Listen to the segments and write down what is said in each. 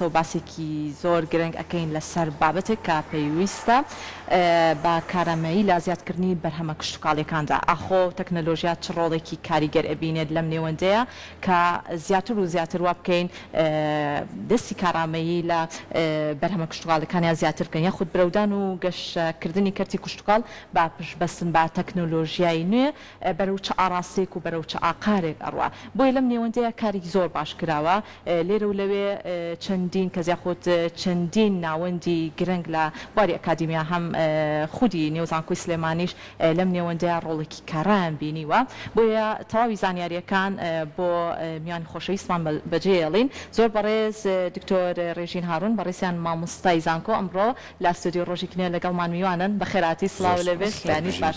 ئێستا و باسێکی زۆر گرنگ ئەەکەین لەسەر بابەتێک کە پێویستە بە کارامەیی لا زیادکردنی بەرهەمە کشتتوکاڵەکاندا ئاخۆ تەکنەلۆژیا چ ڕۆڵێکی کاریگەر ئەبینێت لەم نێوەندەیە کە زیاتر و زیاتر وا بکەین دەستی کارامەیی لە بەرهەمە کشتتوکاڵەکانیان زیاترکەن یاخود برەودان و گەشتکردنی کەرتی کشتتوکاڵ با پشت بەستن با تەکنۆلۆژیای نوێ بەرەو چ ئاراسێک و بەرەو چ ئاقارێک ئەڕوا بۆی لەم نێوەندەیە کاری زۆر باش کراوە لێرە و لەوێ چەندین کە زیاخۆت چەندین ناوەندی گرنگ لە بواری ئەکادیمیا هەم خودی نێوزانکۆی سلێمانیش لەم نێوەندەیە ڕۆڵێکی کارایان بینیوە بۆیە تەواوی زانیاریەکان بۆ میان خۆشەویستمان بەجێڵین زۆر بەڕێز دکتۆر ڕێژین هارون بەڕێزیان مامۆستای زانکۆ ئەمڕۆ لە ئەستودیۆ ڕۆژی کنێ لەگەڵمان میوانن بە خێراتی سڵاو لەبێت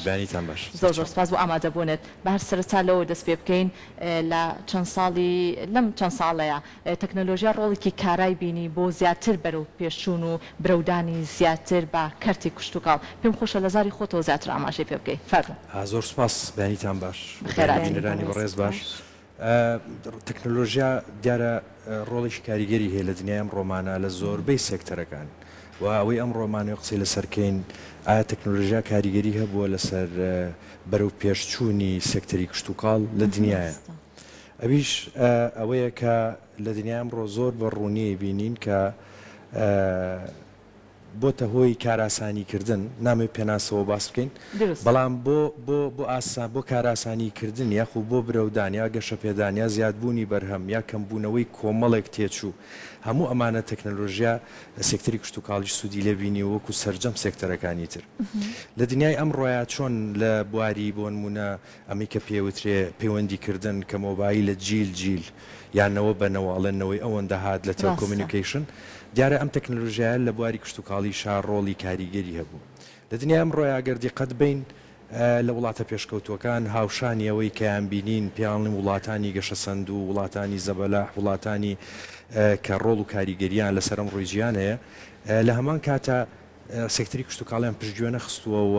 بەنیتان باش زۆر زۆر سپاس بۆ ئامادەبوونێت بە هەر سەرەتا لەوە دەست پێ بکەین لە چەند ساڵی لەم چەند ساڵەیە تەکنەلۆژیا ڕۆڵێکی کارای بینی بۆ زیاتر بەرەو پێشچوون و برەودانی زیاتر بە کەرتی کشتتوکاڵ پێم خۆشە لە زاری خۆتەوە زیاتر ئاماژەی پێ بکەیت فەرموو زۆر سپاس بەنیتان باش بینەرانی بەڕێز باش تەکنەلۆژیا دیارە ڕۆڵێکی کاریگەری هەیە لە دنیای ئەم ڕۆمانە لە زۆربەی سێکتەرەکان و ئەوەی ئەم ڕۆمانەوە قسەی لەسەرکەین ئایا تەکنۆلۆژیا کاریگەری هەبووە لەسەر بەرەو پێشچوونی سێکتەری کشتتوکاڵ لە دنیاە ئەویش ئەوەیە کە لە دنیای ئەمڕۆ زۆر بە ڕوونی بینین کە بۆتە هۆی کاراسانیکردن نامێ پێناسەوە باس بکەین بەڵام بۆ کاراسانیکردن یاخو بۆ برەودان یا گەشە پێدانیا زیادبوونی بەرهەم یا کەمبوونەوەی کۆمەڵێک تێچوو هەموو ئەمانە تەکنەلۆژیا سێکتەری کشتتوکاڵی سوودی لێ بینی وەکو سەرجەم سێکتەرەکانی تر لە دنیای ئەمڕۆیە چۆن لە بواری بۆ نمونە ئەمی کە پێوترێ پەیوەندیکردن کە مۆبایل لە جیل یانەوە بەنەواڵێنەوەی ئەوەندە هات لە تەلکۆمینیکیشن دیارە ئەم تەکنەلۆژیایە لە بواری کشتتوکاڵی شار ڕۆڵی کاریگەری هەبوو لە دنیای ئەمڕۆیە ئەگەر دیقەت بین لە وڵاتە پێشکەوتوەکان هاوشانیەوەی کەیان بینین پیاڵی وڵاتانی گەشە سند و وڵاتانی زەبەلاح وڵاتانی کە ڕۆڵ و کاریگەریان لەسەر ئەم ڕۆی ژیان هەیە لە هەمان کاتە سێکتەری کشتتوکاڵیان پشتگوێ نەخستووە و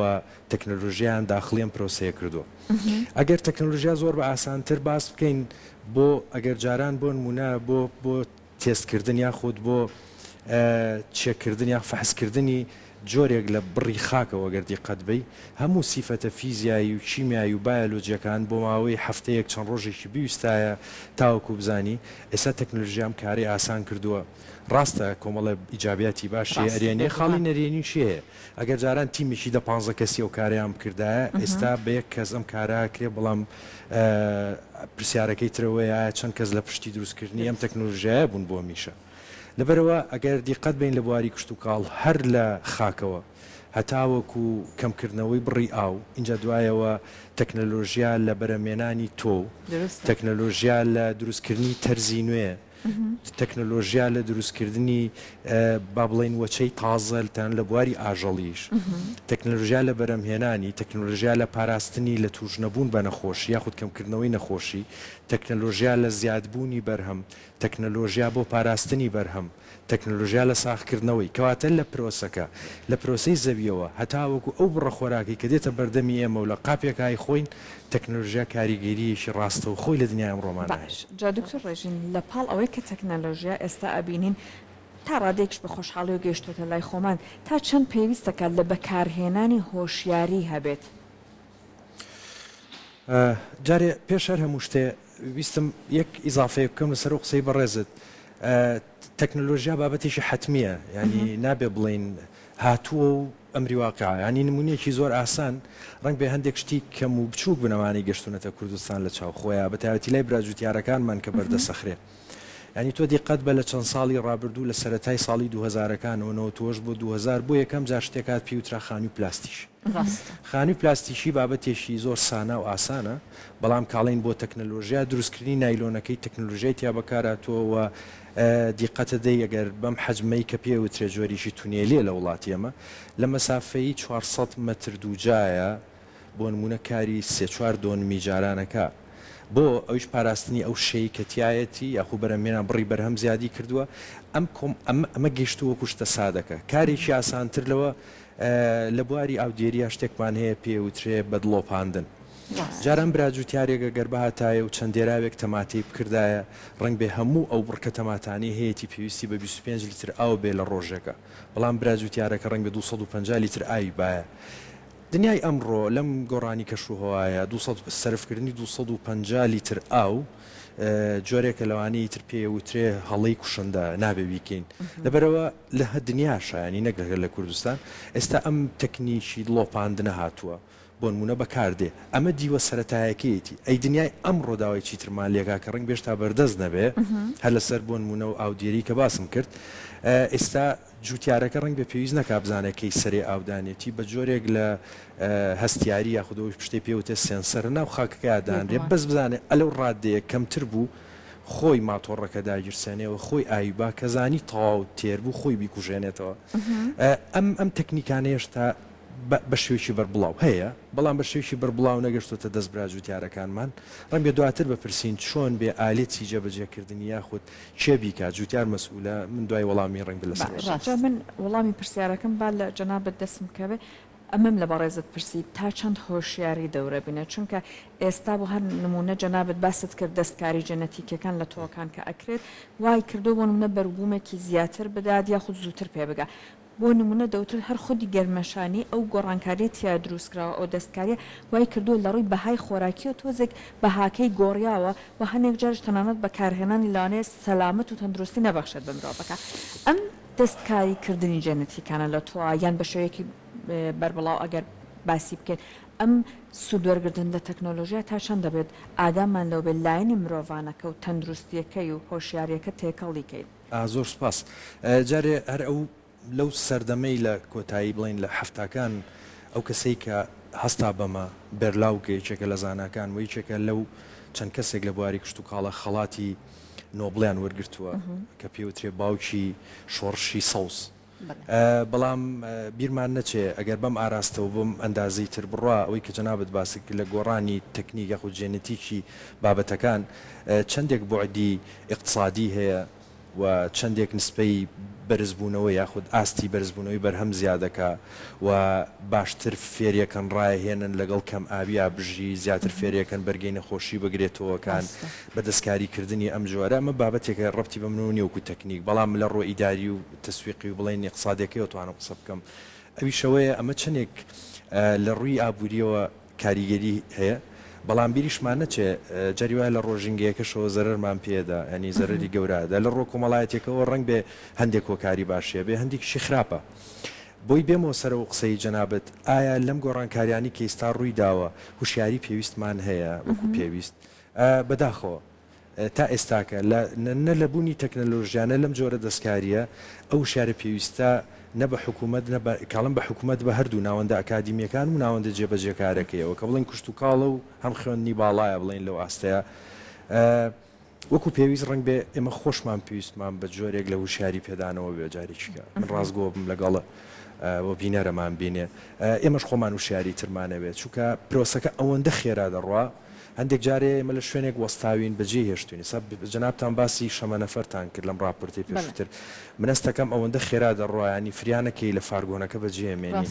تەکنەلۆژیان داخڵیان پرۆسەیە کردووە ئەگەر تەکنەلۆژیا زۆر بە ئاسانتر باس بکەین بۆ ئەگەر جاران بۆ نمونە بۆ تێستکردن یاخود بۆ چێکردن یا فەحسکردنی جۆرێک لە بڕی خاکەوە گەر دیقەت بی هەموو سیفەتە فیزیایی و چیمیایی و بایۆلۆجیەکان بۆ ماوەی هەفتەیەک چەند ڕۆژێکی بیویستایە تاوەکو بزانی ئێستا تەکنۆلۆژیام کاری ئاسان کردووە ڕاستە کۆمەڵە ئیجابیاتی باشی ئەرێنێ خاڵی نەرێنی چیە ئەگەر جاران تیمێکی 15 کەسی ئەو کاریان بکردایە ئێستا بە یەک کەس ئەم کاراکرێ بەڵام پرسیارەکەی ترەوەیە چەند کەس لە پشتی دروستکردنی ئەم تەکنۆلۆژیایە بوون بۆ میشە لەبەرەوە ئەگەر دیقەت بین لە بواری کشتتوکاڵ هەر لە خاکەوە هەتاوەکو کەمکردنەوەی بڕی ئاو اینجا دوایەوە تەکنەلۆژیا لە بەرەمێنانی تۆ تەکنەلۆژیا لە دروستکردنی تەرزی نوێ تەکنەلۆژیا لە دروستکردنی با بڵێن وەچەی تازەلتان لە بواری ئاژەڵیش تەکنەلۆژیا لە بەرەمهێنانی تەکنەلۆژیا لە پاراستنی لە توژنەبوون بە نەخۆشی یاخود کەمکردنەوەی نەخۆشی تەکنەلۆژیا لە زیادبوونی بەرهەم تەکنەلۆژیا بۆ پاراستنی بەرهەم تەکنەلۆژیا لە ساخکردنەوەی کەواتە لە پرۆسەکە لە پرۆسی زەویەوە هەتاوەکو ئەو بڕە خۆراکی کە دێتە بەردەمی ئێمە و لە قاپێکای خۆین تەکنۆلۆژیا کاریگەریەکی ڕاستە و خۆی لە دنیای ڕۆمانە جا دکتۆر ڕێژین لە پاڵ ئەوەی کە تەکنەلۆژیا ئێستا ئەبینین تا ڕادێکش بە خۆشحاڵی و گەیشتۆتە لای خۆمان تا چەند پێویستەکە لە بەکارهێنانی هۆشیاری هەبێت جارێ پێش هەر هەموو شتێ ویستم یەک ئیزافەیە بکەم لەسەر و قسەی بەڕێزت تەکنەلۆژیا بابەتێکی حتمیە ینی نابێ بڵین هاتووە و ئەمری واقعە ینی نمونەیەکی زۆر ئاسان ڕنگ بێ هەندێک شتی کەم و بچووک بنەمانی گەشتونەتە کوردستان لە چاوخۆیە بە تایبەتی لای براجوتیارەکانمان کە بەردەسەخرێ ینی تۆ دیقەت بە لە چەند ساڵی ڕابردوو لە سەرەتای ساڵی 2000ەکانەوە تۆش بۆ 2000 بۆ یەکەم جار شتێکات پیوترا خانووی پلاستیش خانووی پلاستیشی بابەتێکی زۆر سانە و ئاسانە بەڵام کاڵین بۆ تەکنەلۆژیا دروستکردنی نایلۆنەکەی تەکنەلۆژیای تیا بەکاراتەوە دیقەتە دەی ئەگەر بەم حەجمەی کە پێوترێ جۆریشی تونێلێ لە وڵاتی ئەمە لە مەسافەی 400 متر دووجایە بۆ نمونە کاری 3-4 دۆنمی جارانەکە بۆ ئەوش پاراستنی ئەو شەی کەتیایەتی یاخو بەرەمێنان بڕی بەرهەم زیادی کردووە ئەمە گەشتووە کوشتە سادەکە کارێکی ئاسانتر لەوە لە بواری ئاودێریە شتێکمان هەیە پێوترێ بەدڵۆپاندن جاران براجوتیارێکە گەر بەهاتایە و چەندێراوێک تەماتی بکردایە ڕنگ بێ هەموو ئەو بڕکە تەماتانی هەیەی پێویستی بە 25 لیتر ئاو بێ لە ڕۆژێکە بەڵام براجوتیارەکە ڕنگ بە 250 لیتر ئاوی باە دنیای ئەمڕۆ لەم گۆڕانی کەشوهوایە سەرفکردنی 250 لیتر ئاو جۆرێکە لەوانەیە تر پێ وترێ هەڵەی کوشندا نابێ بیکەین لەبەرەوە لە هە دنیاشایانی نەگەر لە کوردستان ئێستا ئەم تەکنیکی لۆپاندنە هاتووە بۆ نمونە بەکاردێ ئەمە دیوە سەرەتایەکەیەتی ئەی دنیای ئەمڕۆ داوای چیترمان لێگا کە ڕنگ بێشتا بەردەست نەبێ هەر لەسەر بۆ نمونە و ئاودێری کە باسم کرد ئێستا جوتیارەکە ڕنگ بە پێویست نەکا بزانەکەی سەرێ ئاودانێتی بە جۆرێک لە هەستیاری یاخودەوەی پشتێ پێوتە سێنسەر ناو خاکەکەدانرێ بەس بزانێ ئەلەو ڕادەیە کەمتر بوو خۆی ماتۆڕەکە داگیرسێنەوە خۆی ئایبا کەزانی تەواو تێر بوو خۆی بیکوژێنێتەوە ئەم تەکنیکانە هێشتا بە شێوکی بەربڵاو هەیە بەڵام بە شێوکی بەربڵاو نەگەشتۆتە دەست براجوتیارەکانمان ڕەنگ بێ دواتر بپرسین چۆن بێ ئالێتی جێبەجێکردنی یاخود چێ بیکات جوتیار مەسئولە من دوای وەڵامی ڕنگ لەسەر من وەڵامی پرسیارەکەم با لە جەنابەت دەستم کەوێ ئەمەم لە بەڕێزت پرسی تا چەند هۆشیاری دەورە بینە چونکە ئێستا بۆ هەر نمونە جەنابەت باست کرد دەستکاری جەنەتیکەکان لە تۆکان کە ئەکرێت وای کردو بۆ نمونە بەربوومێکی زیاتر بدات یاخود زووتر پێ بگا بۆ نمونە دەوتر هەر خودی گەرمەشانی ئەو گۆڕانکاریەتیا دروستکراوە ئەو دەستکاریە وای کردو لە ڕووی بەهای خۆراکی و تۆزێک بەهاکەی گۆڕیاوە و هەنێک جارش تەنانەت بەکارهێنانی لانێ سەلامەت و تەندروستی نەبەخشێت بە مرۆڤەکە ئەم دەستکاریکردنی جەنەتیکانە لە تۆ یان بە شێوەیەکی بەربڵاو ئەگەر باسی بکەیت ئەم سوودوەرگرتن لە تەکنۆلۆژیا تا چەند دەبێت ئادامان لەو بێت لایەنی مرۆڤانەکە و تەندروستیەکەی و هۆشیاریەکە تێکەڵیکەیت زۆر سپاس جارێ هەر ئەو لەو سەردەمەی لە کۆتایی بڵین لە هەفتاکان ئەو کەسەی کە هەستا بەمە بەرلاوکە یەکێکە لە زانکان و یەکێکە لەو چەند کەسێک لە بواری کشت و کاڵە خەڵاتی نۆبڵیان وەرگرتووە کە پێوترێ باوکی شۆڕشی سەوز بەڵام بیرمان نەچێ ئەگەر بەم ئاراستەوە بم ئەندازەی تر بڕوا ئەوەی کە جەنابەت باسی لە گۆڕانی تەکنیک یاخود جێنێتیکی بابەتەکان چەندێک بۆعدی اقتصادی هەیە و چەندێک نسبەی بەرزبوونەوە یاخود ئاستی بەرزبوونەوەی بەرهەم زیادەکە و باشتر فێریەکەن ڕایهێنن لەگەڵ کەم ئاویا بژی زیاتر فێریەکەن بەرگەی نەخۆشی بەگرێتەوەکان بە دەستکاریکردنی ئەم جۆرە ئەمە بابەتێکە ڕەبتی بە منەوە نیوەکو تەکنیک بەڵام لە ڕۆ ئیداری و تەسویقی و بڵێن اقتصادەکەی توانم قسە بکەم ئەوی شەوەیە ئەمە چەندێک لە ڕووی ئابوووریەوە کاریگەری هەیە بەڵام بیریشمان نەچێ جەریوای لە ڕۆژنگەیەکەشەوە زەرمان پێدا ئەنی زەرری گەورەدا لە ڕۆ کۆمەڵایەتێکەوە ڕنگ بێ هەندێک کۆکاری باشیە بێ هەندێکشی خراپە بۆی بێمەوە سەرە و قسەی جەنابەت ئایا لەم گۆڕانکاریانی کە ئێستا ڕووی داوە هوشیاری پێویستمان هەیە وەکو پێویست بەداخەوە تا ئێستاکە نە لەبوونی تەکنەلۆژیانە لەم جۆرە دەستکاریە ئەو شارە پێویستە نە بە حکوومەت کاڵم بە حکوومەت بە هەردوو ناوەندە ئەکادیمیەکان و ناوەندە جێبەجێکارەکەیەوە کە بڵین کوشت و کاڵە و هەم خوێندنی باڵایە بڵین لەو ئاستەیە وەکو پێویست ڕنگ بێ ئێمە خۆشمان پێویستمان بە جۆرێک لە وشاری پێدانەوە بێجارێکیکە من ڕازگۆ بم لەگەڵە بۆ بینەرەمان بینێ ئێمەش خۆمان وشاری ترمانەوێت چونکە پرۆسەکە ئەوەندە خێرا دەڕوا هەندێک جارێ ئمە لە شوێنێک وەستاوین بەجێ هێشتوینی سەب جەنابتان باسی شەمە نەفەرتان کرد لەم ڕاپۆرتی پێشتر منەستەکەم ئەوەندە خێرا دەڕۆیانی فریانەکەی لە فارگۆنەکە بەجێمێنی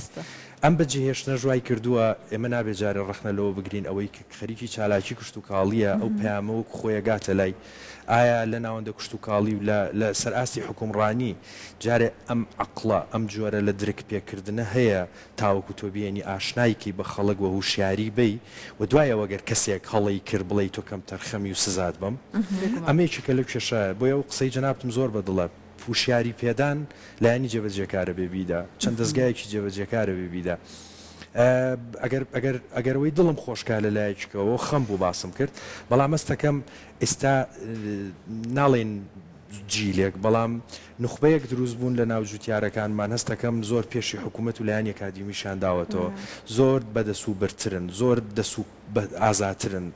ئەم بەجێهێشتنە ژوای کردووە ئێمە نابێ جارە ڕخنەلەوە بگرین ئەوەی خەریکی چالاکی کشت و کاڵیە ئەو پەیامەوە خۆیەگاتە لای ئایا لە ناوەندە کشت و کاڵی و لە سەرئاستی حکومڕانی جارێ ئەم عقڵە ئەم جۆرە لە درک پێکردنە هەیە تاوەکو تۆ بێنی ئاشنایکی بە خەڵک وە هوشیاری بی و دوایەوە گەر کەسێک هەڵی کرد بڵێ تۆ کەم تەرخەمی و سزاد بم ئەمەیەکێکە لەو کێشە بۆ ئەو قسەی جەنابتم زۆر بەدڵە هوشیاری پێدان لایەنی جێبەجێکارە بێبیدا چەند دەستگایەکی جێبەجێکارە بێبیدا ئەگەرەوەی دڵم خۆشکە لە لایەکەوە خەم بوو باسم کرد بەڵام ئەستەکەم ئێستا ناڵێن جیلێک بەڵام نخبەیەک دروست بوون لە ناو جوتیارەکانمان هەستەکەم زۆر پێشی حکوومەت و لایەنی ئەکادیمیشان داوەتەوە زۆر بەدەسو برترن زۆر دەسو ئازاترن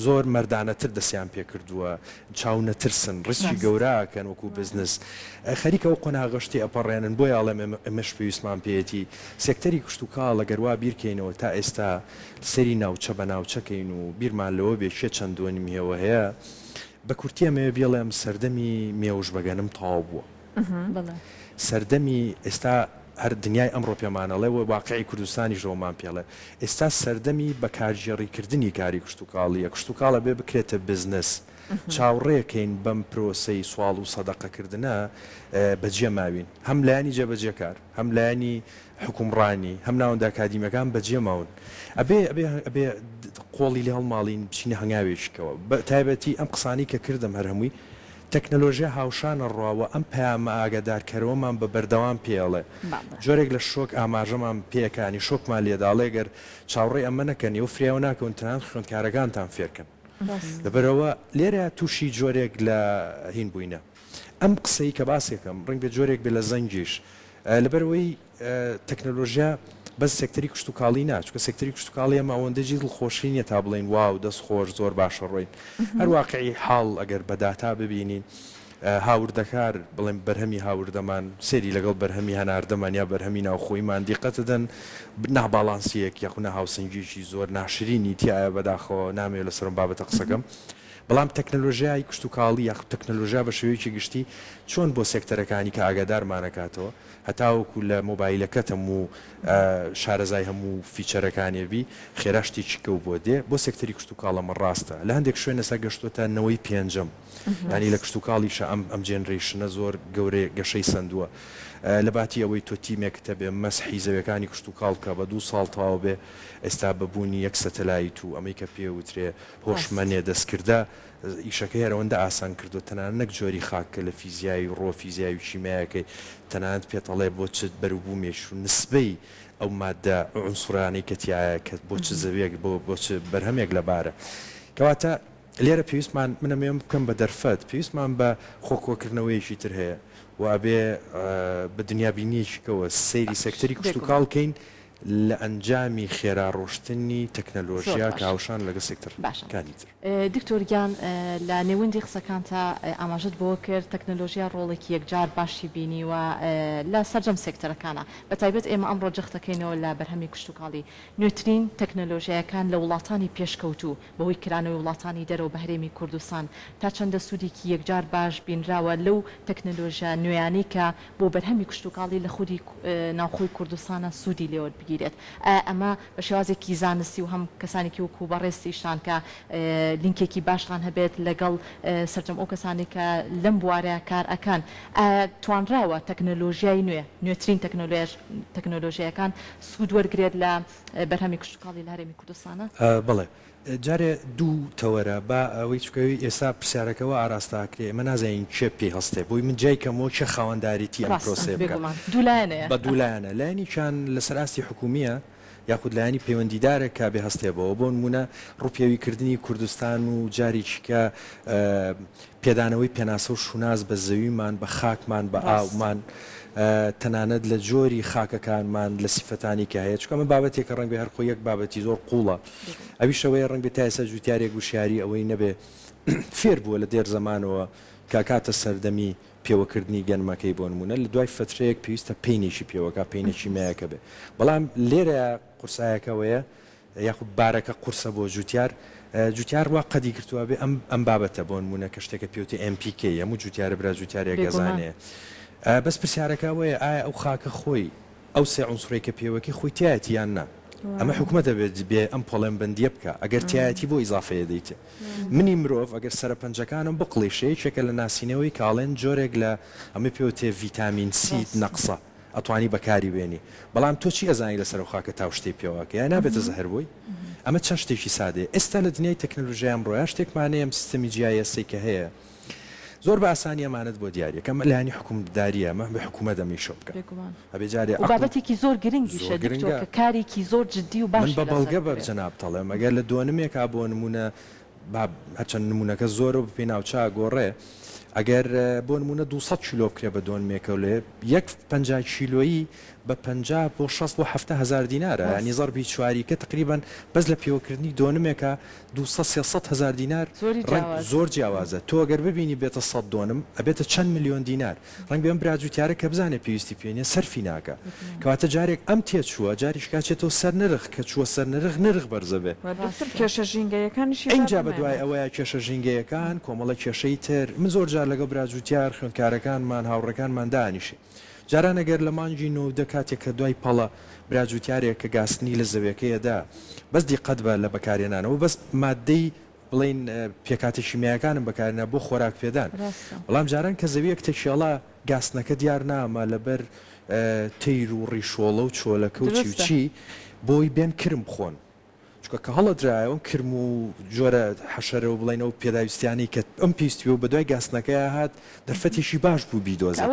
زۆر مەردانەتر دەستیان پێکردووە چاو نەترسن ڕسکی گەوراکەن وەکو بزنس خەریکەوە قۆناغەشتی ئەپەڕێنن بۆ یاڵێم ئەمەش پێویستمان پێێتی سێکتەری کشت و کاڵ لەگەروا بیرکەینەوە تا ئێستا سەری ناوچە بە ناوچەکەین و بیرمان لەوە بێکێ چەندوە نیمهێوە هەیە بە کورتیە مێ بێڵێم سەردەمی مێوش بەگەنم تەواو بووە سەردەمی ئێستا هەر دنیای ئەمڕۆ پێمانەڵێ و واقعی کوردستانی ژۆمان پێڵێ ئێستا سەردەمی بەکارژێڕیکردنی کاری کشتتوکاڵیە کشتتوکاڵە بێ بکرێتە بزنس چاوەڕێکەین بەم پرۆسەی سوال و سەدەقەکردنە بەجێ ماوین هەم لایانی جێبەجێکار هەم لایانی حکومڕانی هەم ناوەندا کادیمەکان بەجێ ماون ئەبێ قۆڵی لێ هەڵماڵین بچینە هەنگاوێشکەوە تایبەتی ئەم قسانی کە کردم هەر هەمووی تەکنەلۆژیا هاوشانە ڕواوە ئەم پەیامە ئاگادارکەرەوەمان بە بەردەوام پێڵێ جۆرێک لە شۆک ئاماژەمان پێەکانی شۆکمان لێداڵێگەر چاوەڕێ ئەمە نەکەنی و فریاو ناکەون تەنان خوێندکارەکانتان فێرکەن لەبەرەوە لێرە تووشی جۆرێک لە هین بووینە ئەم قسەی کە باسێکم ڕنگ بێ جۆرێک بێ لە زەنجیش لەبەرەوەی تەکنەلۆژیا بەس سێکتەری کشتتوکاڵی ناچکە سێکتەری کشتتوکاڵی ئەمە ئەوەندەجی دڵخۆشی نیە تا بڵین واو دەست خۆش زۆر باشە ڕۆین هەر واقعی حاڵ ئەگەر بەداتا ببینین هاوردەکار بڵێن بەرهەمی هاوردەمان سێری لەگەڵ بەرهەمی هەناردەمان یا بەرهەمی ناوخۆیمان دیقەتدەن ناباڵانسیەک یاخنا هاوسنجیشی زۆر ناشرینی تایە بەداخەوە نامێت لەسەرم بابەتە قسەکەم بەڵام تەکنەلۆژیای کشتتوکاڵی یا تەکنەلۆژیا بە شێوەیەکی گشتی چۆن بۆ سێکتەرەکانی کە ئاگادارمانەکاتەوە هەتاوەکو لە مۆبایلەکەتم و شارەزای هەموو فیچەرەکانێبی خێراشتی چیکە و بۆ دێ بۆ سێکتەری کشتتوکاڵەمە ڕاستە لە هەندێک شوێنەسا گەشتوتە نەوەی پێنجەم ینی لە کشتتوکاڵیشە ئەم جێنریشنە زۆر گەورێ گەشەی سندووە لە باتی ئەوەی تۆ تیمێکتە بێ مەسحی زەویەکانی کشتتوکاڵکە بە 2 ساڵ تاو بێ ئێستا بەبوونی یەک سەتەلایت و ئەمەی کە پێوترێ هۆشمەنێ دەستکردە ئیشەکە هێرەوەندە ئاسان کردو تەنان نەک جۆری خاکە لە فیزیایی ڕۆ فیزیایی و شیمایەکەی تەنانەت پێتەڵێ بۆ چت بەروبوومێش و نسبەی ئەو مادە عنسورانی کەتیایە کە بۆ چ زەویەک بۆ بەرهەمێک لەبارە کەواتە لێرە پێویستمان منەمێم بکەم بە دەرفەت پێویستمان بە خۆکۆکردنەوەیەکی تر هەیە وابێ بە دنیابینیەکەوە سەیری سێکتەری کشتتوکاڵکەین لە ئەنجامی خێرا ڕۆشتنی تەکنەلۆژیا کە هاوشان لەگە سێکتەرەکانی تر دکتۆریان لە نێوەندی قسەکان تا ئاماژت بۆ کرد تەکنەلۆژیا ڕۆڵێکی یەکجار باشی بینیوە لە سەرجەم سێکتەرەکانە بەتایبەت ئێمە ئەمڕۆ جەختەکەینەوە لە بەرهەمی کشتتوکاڵی نوێترین تەکنەلۆژیەکان لە وڵاتانی پێشکەوتوو بەهۆی کرانەوەی وڵاتانی دەرەوە بە هەرێمی کوردستان تا چەندە سوودێکی یەکجار باش بینراوە لەو تەکنەلۆژیا نوێیانەی کە بۆ بەرهەمی کشتتوکاڵی لە خودی ناوخۆی کوردستانە سوودی لێوە بگیرێت ئەمە بە شێوازێکی زانستی و هەم کەسانێکی وەکو بەڕێستیشان کە لینکێکی باشتان هەبێت لەگەڵ سەرجەم ئەو کەسانی کە لەم بوارەیە کار ئەکەن توانراوە تەکنەلۆژیای نوێترین تەکنەلۆژیەکان سوود وەرگێت لە بەرهەمی کشتتوکاڵی لە هەرێمی کوردستانە بڵێ جارێ دوو تەوەرە با ئەوەی چکەوی ئێستا پرسیارەکەەوە ئاراستاکرێ ئمە نازانین چێ پێی هەستێ بۆی من جای کەمەوە چه خاوەندداریتی ئەم پرۆسێ بە دوولایەنە لایەنیشان لەسەر ئاستی حکومیە یاخود لایانی پەیوەندیدارە کا بێ هەستێبەوە بۆ نمونە ڕوپێویکردنی کوردستان و جاریچکە پێدانەوەی پێناسە و شوناز بە زەویمان بە خاکمان بە ئاومان تەنانەت لە جۆری خاکەکانمان لە سیفەتانی کە هەیە چکەمە بابەتێکە ڕەنگ بێ هەرخۆ یەک بابەتی زۆر قوڵە ئەوی شەوەیە ڕەنگ بێ تا ئێستا جوتیارێک گوشیاری ئەوەی نەبێ فێر بووە لە دێر زەمانەوە کاکاتە سەردەمی پێوەکردنی گەنمەکەی بۆ نمونە لە دوای فترەیەک پێویستە پێینێکی پێوەکە پێینێکی مایەکە بێ بەڵام لێرە قورسایەکەوەیە یاخود بارەکە قورسە بۆ جوتیار وا قەدی کردووە بێ ئەم بابەتە بۆ نمونە کە شتێکە پێوتی MPK هەموو جوتیارە برا جوتیارێک گەزانەیە بەس پرسیارەکەوەیە ئایا ئەو خاکە خۆی ئەو سێ عنسوڕێکە پێوەکی خۆی تایەتی یان نا ئەمە حکومەتە بێت بێ ئەم پۆڵێن بندیە بکە ئەگەر تایەتی بۆ ئیزافەیە دەیتە منی مرۆڤ ئەگەر سەرپەنجەکانم بقڵێشەیەکێکە لە ناسینەوەی کاڵێن جۆرێک لە ئەمە پێوتێ ڤیتامین سیت نەقسە ئەتوانی بەکاری بێنی بەڵام تۆ چی ئەزانی لەسەر و خاکە تا شتێ پێوەکە یا نابێتە زەهر بووی ئەمە چەند شتێکی سادەیە ئێستا لە دنیای تەکنەلۆژیای ئەمڕۆیە شتێکمانەیە ئەم سیستەمی GIS کە هەیە زۆر بە ئاسانی ئەمانەت بۆ دیارە کەم لایانی حکومتداریە ئەمە بە حکومەت دەمیشە بکە ئەبێ جارێ بابەتێکی زۆر گرنگیشە کە کارێکی زۆر جددی و باش من بە بەڵگە بە جەناب تەڵێم ئەگەر لە دووەنمێکا بۆ نمونە هەچەند نمونونەکە زۆرە بە پێی ناوچا گۆڕێ ئەگەر بۆ نمونە 200 کیلۆ بکرێ بە دووەنمێکە لێ یەک 50 کیلۆیی بە 50 بۆ 6 بۆ 7,000 دینارە ینی زەربی چواریکە تقریبان بەس لە پێوەکردنی دووەنمێکە 200-300,000 دینار زۆر جیاوازە تۆ ئەگەر ببینی بێتە 100 دووەنم ئەبێتە چەند میلیۆن دینار ڕەنگ بێم براجوتیارە کە بزانێ پێویستی پێێنێ سەرفی ناکە کەواتە جارێک ئەم تێچووە جاریش کاچێتەوە سەر نرخ کە چووە سەر نرخ بەرزە بێ کێشە ژینگەیەکانیش اینجا بە دوای ئەوەیە کێشە ژینگەیەکان کۆمەڵە کێشەی تر من زۆر جار جار لەگە براجوتیار خوێندکارەکانمان هاوڕەکانمان دانیشێ جاران ئەگەر لە مانجی نۆدە کاتێک کە دوای پەڵە براجوتیارێک کە گاستنی لە زەویەکەیەدا بەس دیقەت بە لە بەکارێنانەوە بەس مادەی بڵین پێکاتی شیمیاکانم بەکارێنە بۆ خۆراک پێدان بەڵام جاران کە زەویەک تەکیێڵا گاستنەکە دیار نامە لەبەر تەیر و ڕیشۆڵە و چۆلەکە و چی بۆی بێن کرم بخۆن چکە کە هەڵەدرایەوە کرم و جۆرە حەشەرەوە بڵێنەوە پێداویستیانی کە ئەم پێویستیەوە بە دوای گاستنەکەی هات دەرفەتێکی باش بوو بیدۆزێت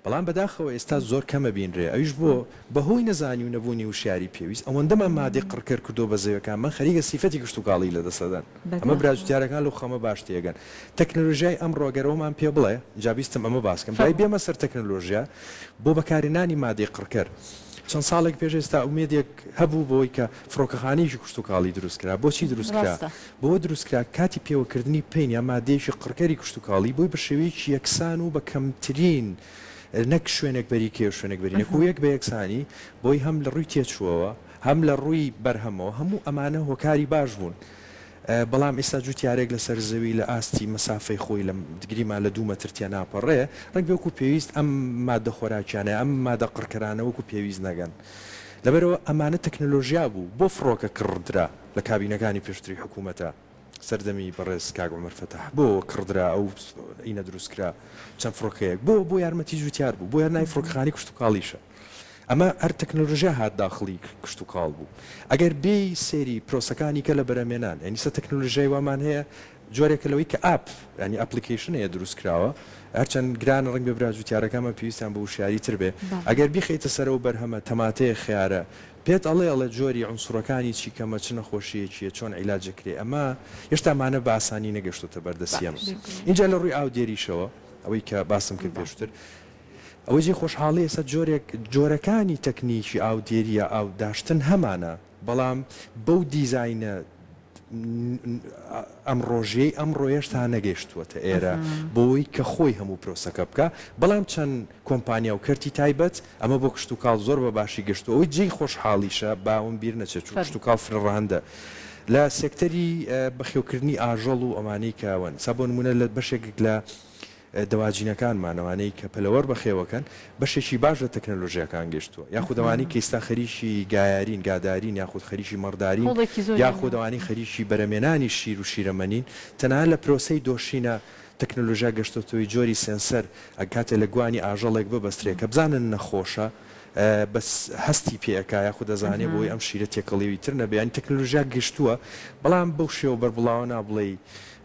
بەڵام بەداخەوە ئێستا زۆر کەمە بینرێ ئەویش بۆ بەهۆی نەزانی و نەبوونی وشیاری پێویست ئەوەندەمە مادەی قڕکرد کردو بە زەویەکان من خەریکە سیفەتی گشت و کاڵی لە دەسەدەن ئەمە براجوتیارەکان لەو خەمە باش تێگەن تەکنۆلۆژیای ئەم ڕۆگەرەوەمان پێ بڵێ جابیستم ئەمە باسکەم بای بێمە سەر تەکنۆلۆژیا بۆ بەکارهێنانی مادەی قڕکرد چەند ساڵێک پێش ئێستا ئومێدێک هەبوو بۆی کە فڕۆکەخانەیەکی کوشت و کاڵی دروستکرا بۆچی دروستکرا بۆ دروستکرا کاتی پێوەکردنی پێین یا مادەیەکی قڕکەری کوشت و کاڵی بۆی بە شێوەیەکی یەکسان و بە کەمترین نەک شوێنێک بەری کێ شوێنێک بەرینێک و یەک بە یەکسانی بۆی هەم لە ڕووی تێچووەوە هەم لە ڕووی بەرهەمەوە هەموو ئەمانە هۆکاری باش بوون بەڵام ئێستا جوتیارێک لەسەر زەوی لە ئاستی مەسافەی خۆی لە دگریمان لە 2 مەتر ناپەڕێ ڕنگ وەکو پێویست ئەم مادە خۆراکیانە ئەم مادە قڕکەرانە وەکو پێویست نەگەن لەبەرەوە ئەمانە تەکنۆلۆژیا بوو بۆ فڕۆکە کڕدرا لە کابینەکانی پێشتری حکوومەتە سەردەمی بەڕێز کاک عومەر فەتاح بۆ کڕدرا ئەو ئینە دروستکرا چەند فڕۆکەیەک بۆ یارمەتی جوتیار بوو بۆ یارنای فڕۆکەخانەی کوشت و کاڵیشە ئەمە هەر تەکنۆلۆژیا هات داخڵی کشت و کاڵ بوو ئەگەر بێ سێری پرۆسەکانی کە لە بەرەمێنان ئەنیسە تەکنۆلۆژیای وامان هەیە جۆرێکە لەوەی کە ئاپ ینی ئەپلیکیشنەیە دروستکراوە هەرچەند گرانە ڕنگ بە براجوتیارەکەمە پێویستیان بە وشیاری تر بێ ئەگەر بیخیتە سەرەوە بەرهەمە تەماتەیە خیارە پێت ئەڵێ جۆری عنسوڕەکانی چی کەمە چ نەخۆشیەکیە چۆن عیلاجەکرێ ئەمە هێشتامانە بە ئاسانی نەگەشتوتە بەردەسیەمە اینجا لە ڕووی ئاودێریشەوە ئەوەی کە باسم کرد پێشتر ئەوەی خۆشحاڵی ئێستا جۆرەکانی تەکنیکی ئاودێریە ئاوداشتن هەمانە بەڵام بەو دیزاینە ئەم ڕۆژەی ئەم ڕۆیشتا نەگەیشتووەتە ئێرە بۆی کە خۆی هەموو پرۆسەکە بکە بەڵام چەند کۆمپانیا و کەرتی تایبەت ئەمە بۆ کشت و کاڵ زۆر بە باشی گەشتووە ئەوەی جێی خۆشحاڵیشە باون بیر نەچێت کشت و کاڵ فرڕەهەندە لە سێکتەری بەخێوکردنی ئاژەڵ و ئەمانەی کاون سا بۆ نمونە لە بەشێک لە دەواجینەکانمانەوەی کە پەلەوەەر بەخێوەکەن بەشێکی باش لە تەکنۆلۆژیەکان گەشتووە یاخودەوانی کە ئێستا خەریکی گایارین گادارین یاخود خەریکی مەڕدارین یاخودەوانی خەریکی بەرەمێنانی شیر و شیرەمەنین تەنها لە پرۆسەی دۆشینە تەکنۆلۆژیا گەشتۆتەوەی جۆری سنسەر ئەکاتێ لە گوانی ئاژەڵێک ببەسترێت کە بزانن نەخۆشە بەس هەستی پێەکە یاخود دەزانێ بۆی ئەم شیرە تێکەڵێوی تر نەبیانی تەکنۆلۆژیا گەشتووە بەڵام بەو شێوە بەربڵاوە نابڵێ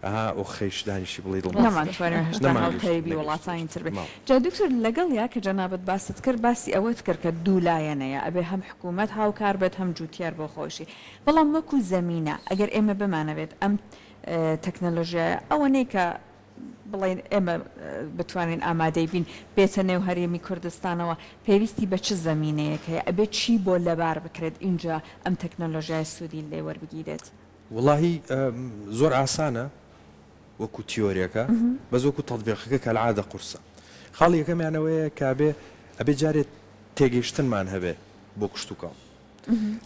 ئەو خەیش دانیشی بڵێ دڵمانتوانێتبی وڵاتانی تر بێت جا دکتۆر لەگەڵ یا کە جەنابەت باست کرد باسی ئەوەت کرد کە دوولایەنەیە ئەبێ هەم حکوومەت هاوکار بێت هەم جوتیار بۆ خۆشی بەڵام وەکو زەمینە ئەگەر ئێمە بمانەوێت ئەم تەکنەلۆژیایە ئەوە نەی کە بڵێن ئێمە بتوانین ئامادەی بین بێتە نێو هەرێمی کوردستانەوە پێویستی بە چ زەمینەیەک هەیە ئەبێ چی بۆ لەبار بکرێت اینجا ئەم تەکنەلۆژیای سوودی لێ وەربگیرێت وڵاهی زۆر ئاسانە وەکو تیۆریەکە بەس وەکو تەطبیقەکە کە العادە قورسە خاڵی یەکەمیانەوەیە کابێ ئەبێ جارێت تێگەیشتنمان هەبێ بۆ کشت و کاڵ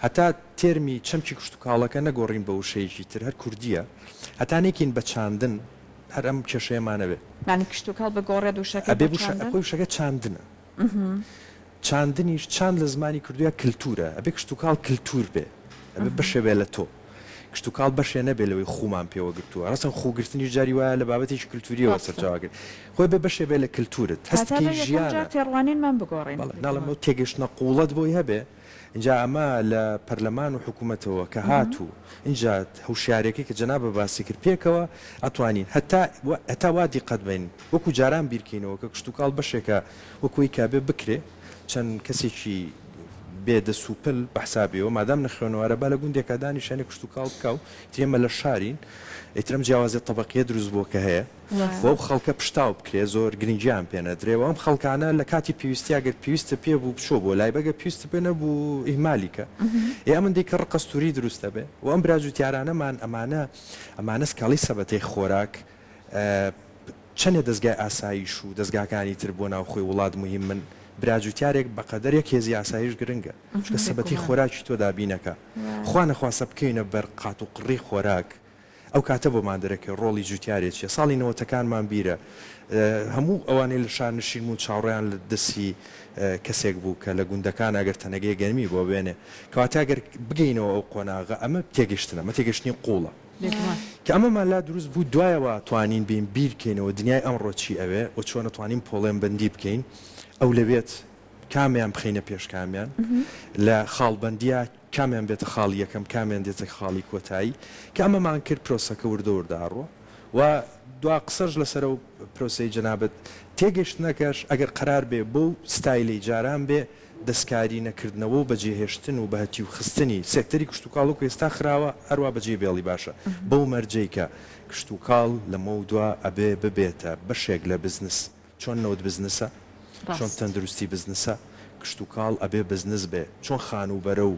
هەتا تێرمی چەمکی کشت و کاڵەکە نەگۆڕین بە وشەیەکی تر هەر کوردیە هەتانێکین بە چاندن هەر ئەم کێشەیەمانە بێ کشت و کاڵ بگۆڕێت وشەکە ئەبێ وشەکە چاندنە چاندنیش چاند لە زمانی کوردیە کللتورە ئەبێ کشت و کاڵ کللتور بێ ئەبێ بەشێ بێ لە تۆ کشت و کاڵ بەشێ نەبێ لەوەی خومان پێوە گرتووە ڕاستن خۆگرتنی جاری وایە لە بابەتێکی کللتوریەوە سەرچاواگرت خۆی بێ بەشێ بێ لە کللتورت هەستکی ژیانە تێڕوانینمان بگۆڕین ناڵەمە تێگەشتنە قوڵەت بۆی هەبێ اینجا ئەمە لە پەرلەمان و حکوومەتەوە کە هاتوو اینجا هەوشیارێکی کە جەنابە باسی کرد پێکەوە ئەتوانین هەتا وا دیقەت بین وەکو جاران بیرکەینەوە کە کشت و کاڵ بەشێکە وەکوی کابێ بکرێ چەند کەسێکی بێدە سوپل بەحسابیەوە مادام نەخێنەوەرە با لە گوندێکە دانیشانی کشت و کاڵ بکە و تێمە لە شارین ئیترم جیاوازێت طبقیە دروست بۆ کە هەیە بۆ خەڵکە پشتاو بکرێ زۆر گرنگیان پێنەدرێەوە ئەم خەڵکانە لە کاتی پێویستیاگەر پێویستە پێ بوو بچۆ بۆ لای بەگە پێویستە پێ نەبوو ئیهمالیکە ئێ ئەمەندەی کە ڕقەستوری دروستە بێ و ئەم براجوتیارانەمان ئەمانە سکاڵی سەبەتەی خۆراک چەندێ دەستگای ئاساییش و دەستگاکانی تر بۆ ناوخۆی وڵات مهم من براجوتیارێک بەقەدەر یەک هێزی ئاسایش گرنگە چکە سەبەتی خۆراکی تۆ دابینەکە خوا نەخواسە بکەینە بەر قات و قڕی خۆراک ئەو کاتە بۆمان دەرەکە ڕۆڵی جوتیارێکیە ساڵی نەوەتەکانمان بیرە هەموو ئەوانەی لە شارنشین و چاوڕێیان لە دەستی کەسێک بوو کە لە گوندەکان ئەگەر تەنەگەی گەرمی بۆ بێنێ کەواتە ئەگەر بگەینەوە ئەو قۆناغە ئەمە تێگەشتنە ئەمە تێگەشتنی قوڵە کە ئەمەمان لا دروست بوو دوایەوە توانین بین بیرکەینەوە دنیای ئەمڕۆ چی ئەوێ و چۆن نتوانین پۆڵێن بەندی بکەین ئەو لەوێت کامیان بخینە پێش کامیان لە خاڵبندیە کامیان بێتە خاڵی یەکەم کامیان دێتە خاڵی کۆتایی کە ئەمەمان کرد پرۆسەکە وردەورداڕوە و دوا قسەش لەسەر و پرۆسی جەنابەت تێگەشتنەکەش ئەگەر قرار بێ بۆ ستایلی جاران بێ دەستکاری نەکردنەوە و بەجێهێشتن و بەهەتی و خستنی سێکتەری کشت و کاڵ و ئێستا خراوە هەروە بەجێ بێڵی باشە بەو مەرجەی کە کشت و کاڵ لەمە و دوا ئەبێ ببێتە بەشێک لە بزنس چۆن نەوت بزنسە چۆن تەندروستی بزنسە کشت و کاڵ ئەبێ بزنس بێ چۆن خانوبەرە و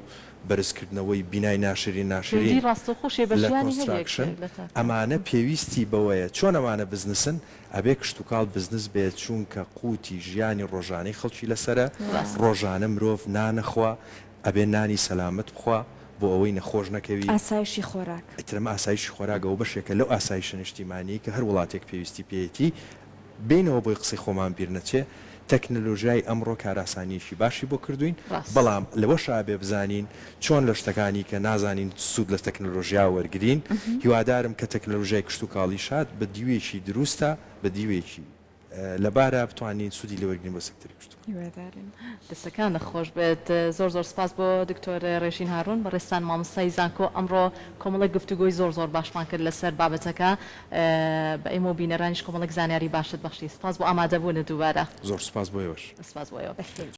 بەرزکردنەوەی بینای ناشرین لە کۆنستراکشن ئەمانە پێویستی بەوەیە چۆن ئەمانە بزنسن ئەبێ کشت و کاڵ بزنس بێت چونکە قوتی ژیانی ڕۆژانەی خەڵکی لەسرە ڕۆژانە مرۆڤ نانەخوا ئەبێ نانی سەلامت بخوا بۆ ئەوەی نەخۆش نەکەوی ئاسایشی خۆراک ئەترمە ئاسایشی خۆراکەوە بەشێکە لەو ئاسایشە نیشتیمانی کە هەر وڵاتێک پێویستی پێیەتی بینەوە بۆی قسەی خۆمان بیر نەچێ تەکنەلۆژیای ئەمڕۆ کاراسانیشی باشی بۆ کردوین بەڵام لەوە شابێ بزانین چۆن لە شتەکانی کە نازانین سوود لە تەکنەلۆژیا وەرگین هیوادارم کە تەکنەلۆژیای کشت و کاڵی شاد بە دیوێکی دروستە بە دیوێکی لەبارە بتوانین سوودی لەوەرگین بۆ سەکتەری کشت دەستەکان نەخۆش بێت زۆر زۆر سپاس بۆ دکتۆر ڕێژین هارون بەڕێستان مامۆستای زانکۆ ئەمڕۆ کۆمەڵێک گفتوگۆی زۆر زۆر باشمان کرد لەسەر بابەتەکە بە ئێمە بینەرانیش کۆمەڵێک زانیاری باشت بەخشی سپاس بۆ ئامادەبوون دووبارە زۆر سپاس بۆ ئێوەش سپاس بۆ ئێوە